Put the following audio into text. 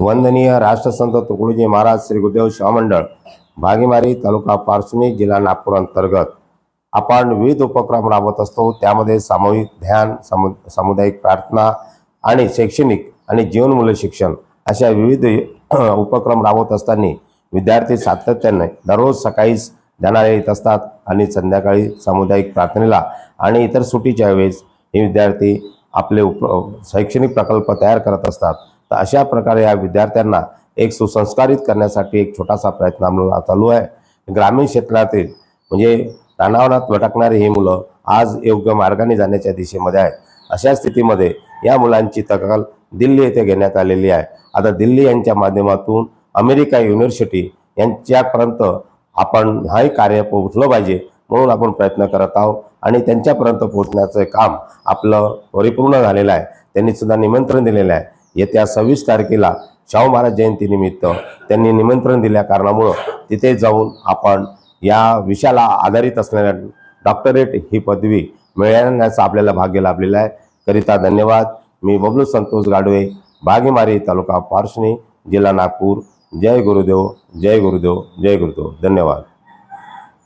वंदनीय राष्ट्रसंत तुकडोजी महाराज श्री गुरुदेव सेवा मंडळ भागीमारी तालुका पारसुणी जिल्हा नागपूर अंतर्गत आपण विविध उपक्रम राबवत असतो। त्यामध्ये सामूहिक ध्यान, सामुदायिक प्रार्थना आणि शैक्षणिक आणि जीवनमूल्य शिक्षण अशा विविध उपक्रम राबवत असताना विद्यार्थी सातत्याने दररोज सकाळी ध्यानाला येत असतात आणि संध्याकाळी सामुदायिक प्रार्थनेला आणि इतर सुट्टीच्या वेळेस हे विद्यार्थी आपले शैक्षणिक प्रकल्प तयार करत असतात। तर अशा प्रकारे या विद्यार्थ्यांना एक सुसंस्कारित करण्यासाठी एक छोटासा प्रयत्न चालू आहे। ग्रामीण क्षेत्रातील म्हणजे तणावात भटकणारी ही मुलं आज योग्य मार्गाने जाण्याच्या दिशेमध्ये आहेत। अशा स्थितीमध्ये या मुलांची दखल दिल्ली येथे घेण्यात आलेली आहे। आता दिल्ली यांच्या माध्यमातून अमेरिका युनिव्हर्सिटी यांच्यापर्यंत आपण हाही कार्य पोहोचलं पाहिजे म्हणून आपण प्रयत्न करत आहोत आणि त्यांच्यापर्यंत पोहोचण्याचं काम आपलं परिपूर्ण झालेलं आहे। त्यांनी सुद्धा निमंत्रण दिलेलं आहे। येत्या 26 तारखेला शाहू महाराज जयंतीनिमित्त त्यांनी निमंत्रण दिल्या कारणामुळे तिथे जाऊन आपण या विषयाला आधारित असलेल्या डॉक्टरेट ही पदवी मिळवण्याचं आपल्याला भाग्य लाभलेलं आहे। करिता धन्यवाद। मी बबलू संतोष गाडवे, भागीमारी तालुका पारसुणी जिल्हा नागपूर। जय गुरुदेव, जय गुरुदेव, जय गुरुदेव। धन्यवाद।